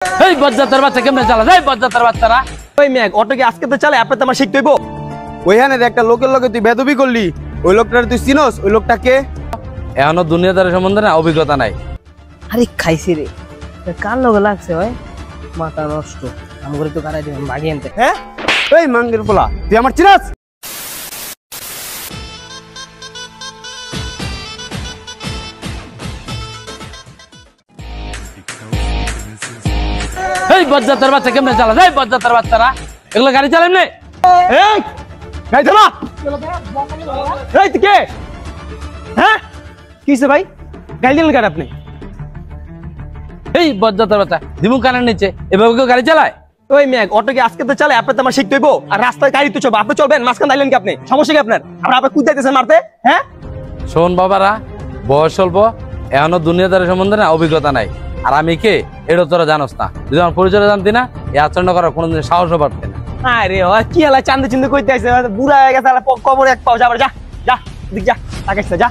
এই বজ্জাতের বাচ্চা কেমনে চালায়? এই বজ্জাতের বাচ্চারা ওই মেঘ অটো কি আজকে তো চালে আপনি তো আমার শিখতে হইব। ওইখানে একটা লোকের লগে তুই বেদবি করলি, ওই লোকটার তুই চিনোস? ওই লোকটা কে? এখনো দুনিয়াদারের সম্বন্ধে না অভিজ্ঞতা নাই। আরে খাইছি রে, কার লগে লাগছে ভাই? মাথা নষ্ট। আমগরে তো গাড়াই দিবেন ভাগি আনতে। হ্যাঁ এই মাঙ্গের পোলা, তুই আমার চিনোস? এই বজ্জাতের বাচ্চা কেমনে চালায়? এই বজ্জাতের বাচ্চারা এগুলো গাড়ি চালায় না। এই গাড়ি চালা। এই তুই কে? হ্যাঁ কি হইছে ভাই? গাড়ি দিলেন কেন আপনি? এই বজ্জাতের বাচ্চা দিমু কানের নিচে এভাবে কেউ গাড়ি চালায়? ওই মেঘ অটো কি আজকে তো চালে আপনি তো আমার শিখতে হইব। আর রাস্তায় গাড়ি তো চলবে, আপনি চলবেন মাঝখানে দাঁড়ালেন কি আপনি? সমস্যা কি আপনার? আপনি কুদাইতেছেন মারতে? হ্যাঁ শোন বাবারা, বয়স অল্প, এখনো দুনিয়াদারের সম্বন্ধে না অভিজ্ঞতা নাই। আর আমি কে এটা তোরা জানোস না। যদি আমার পরিচয় জানতি না এই আচরণ করার কোনোদিন সাহসও পারতে না। আরে ও কি হলা চান্দে চিন্দে কইতে আইছে, বুড়া হয়ে গেছে, কবর এক পাও যাবার। যা যা দিক যা, তাকাইছ যা।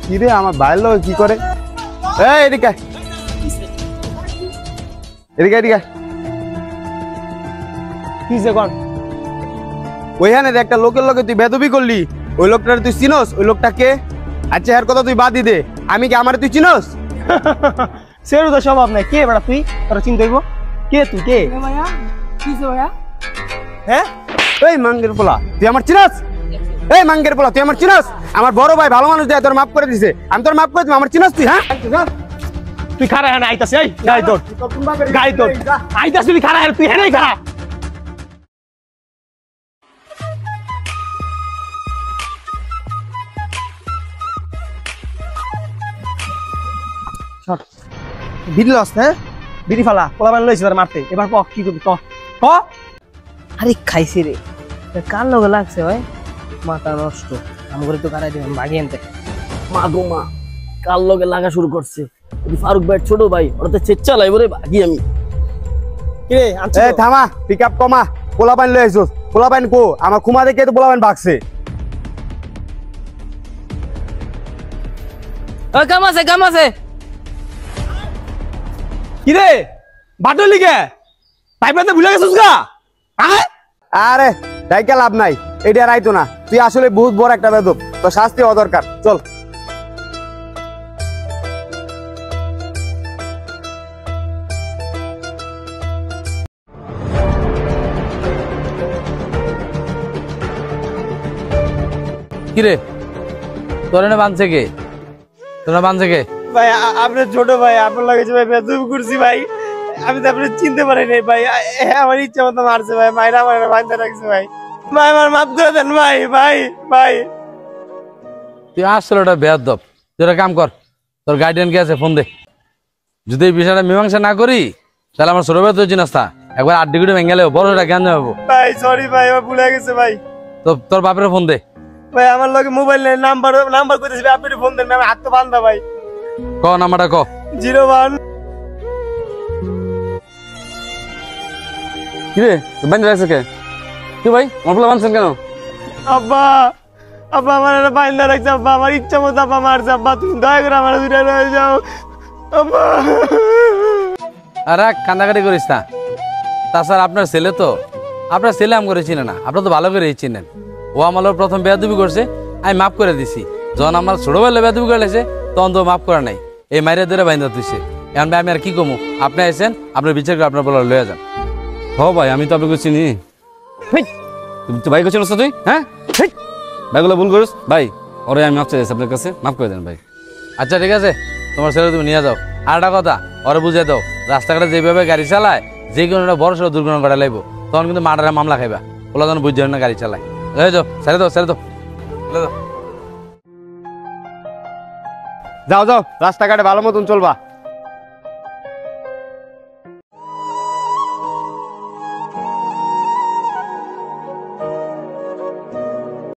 কি রে আমার ভাইয়ের লগে কি করে? এই এদিকে এদিকে এদিকে। কি যে কোন? ওইখানে একটা লোকের লগে তুই বেদবি করলি, ওই লোকটার তুই চিনোস? ওই লোকটা কে? আচ্ছা এর কথা তুই বাদই দে, আমি কি আমার তুই চিনোস? সেরু তো স্বভাব নাই। কে বেড়া তুই? তোরা চিন্তা হইব কে তুই? কে ভাইয়া কি যে ভাইয়া? হ্যাঁ এই মাঙ্গের পোলা, তুই আমার চিনোস? এই মাঙ্গের পোলা, তুই আমার চিনোস? আমার বড় ভাই ভালো মানুষ দেয়, তোর মাফ করে দিছে, আমি তোর মাফ করে দিই। আমার চিনোস তুই? হ্যাঁ তুই খারা হ্যাঁ আইতাছে। এই গাড়ি তোর, গাড়ি তোর আইতাছে। তুই খারা হ্যাঁ, তুই হ্যাঁ খারা। বিড়ি লস। হ্যাঁ বিড়ি ফালা পোলা বান লইছে তার মারতে। এবার ক কি করবি? ক ক। আরে খাইছি রে, কার লগে লাগছে ভাই? মাথা নষ্ট। আমগরে তো গাড়াই দিবেন ভাগি আনতে। মা গো মা, কার লগে লাগা শুরু করছে? ফারুক ভাই ছোট ভাই, ওরা তো চেচ্চা লাইব রে ভাগি আমি। কিরে আনছিস? এই থামা, পিকআপ কমা। পোলা পাইন লই আইছস? পোলা পাইন কো? আমার খুমা দেখে তো পোলা পাইন ভাগছে। ওই কাম আছে, কাম আছে। কিরে বাটলি লিগে পাইপলাতে ভুলে গেছিস গা? হ্যাঁ আরে ডাইকা লাভ নাই, এটা আর আইতো না। তুই আসলে বহুত বড় একটা বেদব, তো শাস্তি হওয়া দরকার। চল কিরে তোর এনে বাঁধছে কে? তোরা বাঁধছে কে? ভাই আপনার ছোট ভাই আপনার লাগেছে ভাই, বেদব করছি ভাই। আমি তো আপনার চিনতে পারি নাই ভাই। আমার ইচ্ছা মতো মারছে ভাই, মাইরা আমার বান্ধা রাখছে ভাই। ভাই আমার মাফ করে দেন ভাই। ভাই ভাই তুই আসলে ওটা বেয়াদব। তুই একটা কাম কর, তোর গার্ডিয়ান কে আছে ফোন দে। যদি এই বিষয়টা মীমাংসা না করি তাহলে আমার ছোট ভাই তো চিনাস না, একবার আড্ডি গুড়ি ভেঙে গেলেও বড় জ্ঞান যাবো। ভাই সরি ভাই, আমার ভুলে গেছে ভাই। তো তোর বাপের ফোন দে। ভাই আমার লগে মোবাইল নেই, নাম্বার কইতেছি ভাই, আপনি ফোন দেন। আমি হাত তো বান্ধা ভাই। ক নাম্বারটা ক। 01 কিরে বান্ধা রাখছে কে? কি ভাই আমার বলা বানছেন কেন? আব্বা আব্বা আমার একটা বান্ধা রাখছে আব্বা। আমার ইচ্ছা মতো আব্বা মারছে আব্বা। তুমি দয়া করে আমার দূরে রয়ে যাও আব্বা। আর কান্দাকাটি করিস না। তাছাড়া আপনার ছেলে তো, আপনার ছেলে আম করে চিনে না, আপনার তো ভালো করেই চিনেন। ও আমার প্রথম বেয়াদবি করছে, আমি মাফ করে দিছি। যখন আমার ছোট ভাই বেয়াদবি করেছে তখন তো মাফ করা নাই, এই মাইরে ধরে বাইন্দা তুইছে। এখন ভাই আমি আর কি কমু? আপনি আইসেন, আপনার বিচার করে আপনার বলা লয়ে যান। হ ভাই আমি তো আপনাকে চিনি। তুমি তো ভাই করছিস তুই? হ্যাঁ ভাইগুলো ভুল করিস ভাই। ওরে আমি মাফ চাইছি আপনার কাছে, মাফ করে দেন ভাই। আচ্ছা ঠিক আছে, তোমার ছেলে তুমি নিয়ে যাও। আর একটা কথা ওরে বুঝিয়ে দাও, রাস্তাঘাটে যেভাবে গাড়ি চালায় যে কোনো একটা বড় সড়ো দুর্ঘটনা ঘটা লাগবো, তখন কিন্তু মার্ডারের মামলা খাইবা। ওলা যেন বুঝতে না গাড়ি চালায়। যাও ছেড়ে দাও, ছেড়ে দাও। যাও যাও, রাস্তাঘাটে ভালো মতন চলবা।